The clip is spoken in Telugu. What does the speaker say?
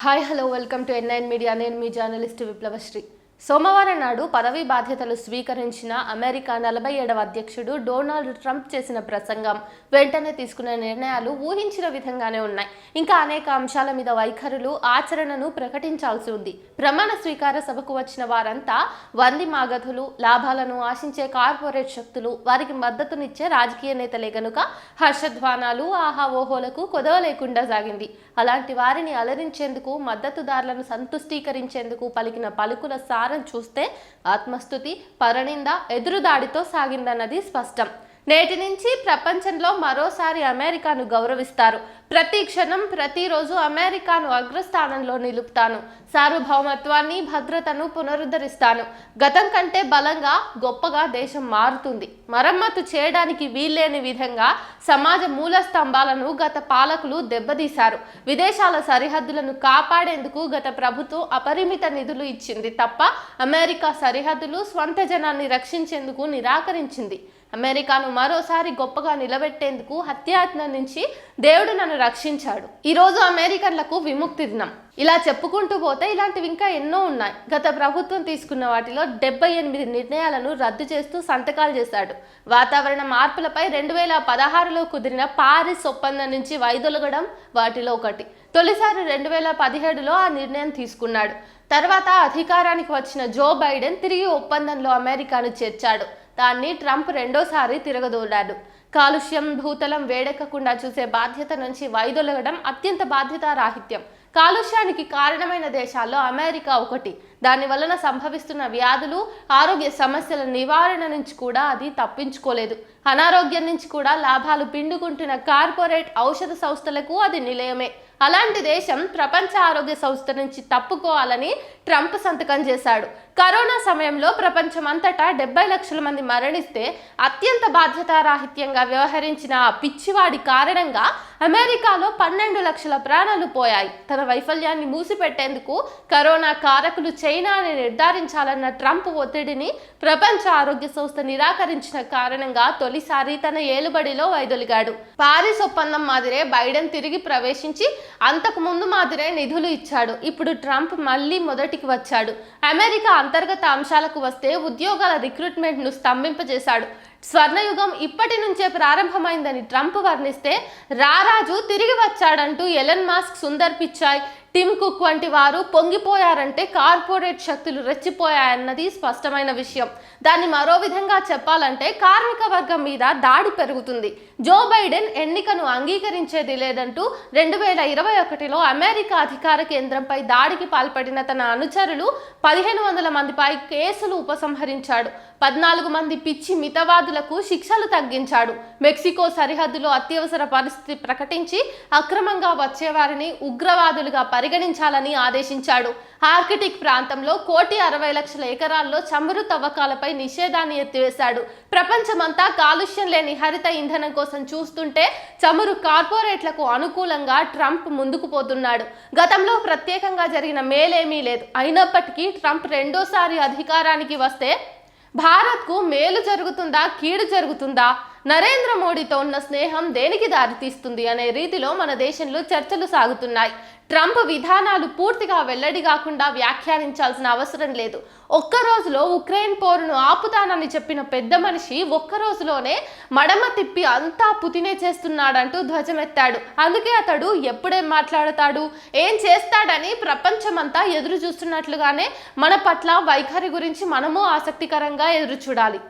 Hi hello welcome to N9 media. నేను మీ జర్నలిస్ట్ విప్లవశ్రీ. సోమవారం నాడు పదవీ బాధ్యతలు స్వీకరించిన అమెరికా 47వ అధ్యక్షుడు డొనాల్డ్ ట్రంప్ చేసిన ప్రసంగం, వెంటనే తీసుకున్న నిర్ణయాలు ఊహించిన విధంగానే ఉన్నాయి. ఇంకా అనేక అంశాల మీద వైఖరులు, ఆచరణను ప్రకటించాల్సి ఉంది. ప్రమాణ స్వీకార సభకు వచ్చిన వారంతా వంది మాగధులు, లాభాలను ఆశించే కార్పొరేట్ శక్తులు, వారికి మద్దతునిచ్చే రాజకీయ నేతలే గనుక హర్షధ్వానాలు, ఆహా ఓహోలకు కొదవ లేకుండా సాగింది. అలాంటి వారిని అలరించేందుకు, మద్దతుదారులను సంతుష్టీకరించేందుకు పలికిన పలుకుల సారం చూస్తే ఆత్మస్తుతి, పరనింద, ఎదురుదాడితో సాగిందన్నది స్పష్టం. నేటి నుంచి ప్రపంచంలో మరోసారి అమెరికాను గౌరవిస్తారు. ప్రతి క్షణం, ప్రతిరోజు అమెరికాను అగ్రస్థానంలో నిలుపుతాను. సార్వభౌమత్వాన్ని, భద్రతను పునరుద్ధరిస్తాను. గతం కంటే బలంగా, గొప్పగా దేశం మారుతుంది. మరమ్మతు చేయడానికి వీల్లేని విధంగా సమాజ మూల స్తంభాలను గత పాలకులు దెబ్బతీశారు. విదేశాల సరిహద్దులను కాపాడేందుకు గత ప్రభుత్వం అపరిమిత నిధులు ఇచ్చింది తప్ప అమెరికా సరిహద్దులు, స్వంత జనాన్ని రక్షించేందుకు నిరాకరించింది. అమెరికాను మరోసారి గొప్పగా నిలబెట్టేందుకు హత్యాయత్నం నుంచి దేవుడు నన్ను రక్షించాడు. ఈరోజు అమెరికన్లకు విముక్తి దినం. ఇలా చెప్పుకుంటూ పోతే ఇలాంటివి ఇంకా ఎన్నో ఉన్నాయి. గత ప్రభుత్వం తీసుకున్న వాటిలో 78 నిర్ణయాలను రద్దు చేస్తూ సంతకాలు చేశాడు. వాతావరణ మార్పులపై 2016లో కుదిరిన పారిస్ ఒప్పందం నుంచి వైదొలగడం వాటిలో ఒకటి. తొలిసారి 2017లో ఆ నిర్ణయం తీసుకున్నాడు. తర్వాత అధికారానికి వచ్చిన జో బైడెన్ తిరిగి ఒప్పందంలో అమెరికాను చేర్చాడు. దాన్ని ట్రంప్ రెండోసారి తిరగదోలాడు. కాలుష్యం, భూతలం వేడెక్కకుండా చూసే బాధ్యత నుంచి వైదొలగడం అత్యంత బాధ్యతారాహిత్యం. కాలుష్యానికి కారణమైన దేశాల్లో అమెరికా ఒకటి. దాని వలన సంభవిస్తున్న వ్యాధులు, ఆరోగ్య సమస్యల నివారణ నుంచి కూడా అది తప్పించుకోలేదు. అనారోగ్యం నుంచి కూడా లాభాలు పిండుకుంటున్న కార్పొరేట్ ఔషధ సంస్థలకు అది నిలయమే. అలాంటి దేశం ప్రపంచ ఆరోగ్య సంస్థ నుంచి తప్పుకోవాలని ట్రంప్ సంతకం చేశాడు. కరోనా సమయంలో ప్రపంచమంతటా 70 లక్షల మంది మరణిస్తే అత్యంత బాధ్యతారాహిత్యంగా వ్యవహరించిన ఆ పిచ్చివాడి కారణంగా అమెరికాలో 12 లక్షల ప్రాణాలు పోయాయి. తన వైఫల్యాన్ని మూసిపెట్టేందుకు కరోనా కారకులు చైనా అని నిర్ధారించాలన్న ట్రంప్ ఒత్తిడిని ప్రపంచ ఆరోగ్య సంస్థ నిరాకరించిన కారణంగా తొలిసారి తన ఏలుబడిలో వైదొలిగాడు. పారిస్ ఒప్పందం మాదిరే బైడెన్ తిరిగి ప్రవేశించి అంతకు ముందు మాదిరే నిధులు ఇచ్చాడు. ఇప్పుడు ట్రంప్ మళ్ళీ మొదటికి వచ్చాడు. అమెరికా అంతర్గత అంశాలకు వస్తే ఉద్యోగాల రిక్రూట్మెంట్ ను స్తంభింపజేశాడు. స్వర్ణయుగం ఇప్పటి నుంచే ప్రారంభమైందని ట్రంప్ వర్ణిస్తే రారాజు తిరిగి వచ్చాడంటూ Elon Musk, Sundar Pichai, Tim Cook వంటి వారు పొంగిపోయారంటే కార్పొరేట్ శక్తులు రెచ్చిపోయాయన్నది స్పష్టమైన విషయం. దాన్ని మరో విధంగా చెప్పాలంటే కార్మిక వర్గం మీద దాడి పెరుగుతుంది. జో బైడెన్ ఎన్నికను అంగీకరించేది లేదంటూ 2021లో అమెరికా అధికార కేంద్రంపై దాడికి పాల్పడిన తన అనుచరులు 1500 మందిపై కేసులు ఉపసంహరించాడు. 14 మంది పిచ్చి మితవాదులకు శిక్షలు తగ్గించాడు. మెక్సికో సరిహద్దులో అత్యవసర పరిస్థితి ప్రకటించి అక్రమంగా వచ్చేవారిని ఉగ్రవాదులుగా పరిగణించాలని ఆదేశించాడు. ఆర్కిటిక్ ప్రాంతంలో 1,60,00,000 ఎకరాల్లో చమురు తవ్వకాలపై నిషేధాన్ని ఎత్తివేశాడు. ప్రపంచమంతా కాలుష్యం లేని హరిత ఇంధనం కోసం చూస్తుంటే చమురు కార్పొరేట్లకు అనుకూలంగా ట్రంప్ ముందుకు పోతున్నాడు. గతంలో ప్రత్యేకంగా జరిగిన మేలేమీ లేదు. అయినప్పటికీ ట్రంప్ రెండోసారి అధికారానికి వస్తే భారత్కు మేలు జరుగుతుందా, కీడు జరుగుతుందా, నరేంద్ర మోడీతో ఉన్న స్నేహం దేనికి దారితీస్తుంది అనే రీతిలో మన దేశంలో చర్చలు సాగుతున్నాయి. ట్రంప్ విధానాలు పూర్తిగా వెల్లడి కాకుండా వ్యాఖ్యానించాల్సిన అవసరం లేదు. ఒక్క రోజులో ఉక్రెయిన్ పోరును ఆపుతానని చెప్పిన పెద్ద మనిషి ఒక్క రోజులోనే మడమ తిప్పి అంతా పుతినే చేస్తున్నాడంటూ ధ్వజమెత్తాడు. అందుకే అతడు ఎప్పుడేం మాట్లాడతాడు, ఏం చేస్తాడని ప్రపంచమంతా ఎదురు చూస్తున్నట్లుగానే మన పట్ల వైఖరి గురించి మనము ఆసక్తికరంగా ఎదురు చూడాలి.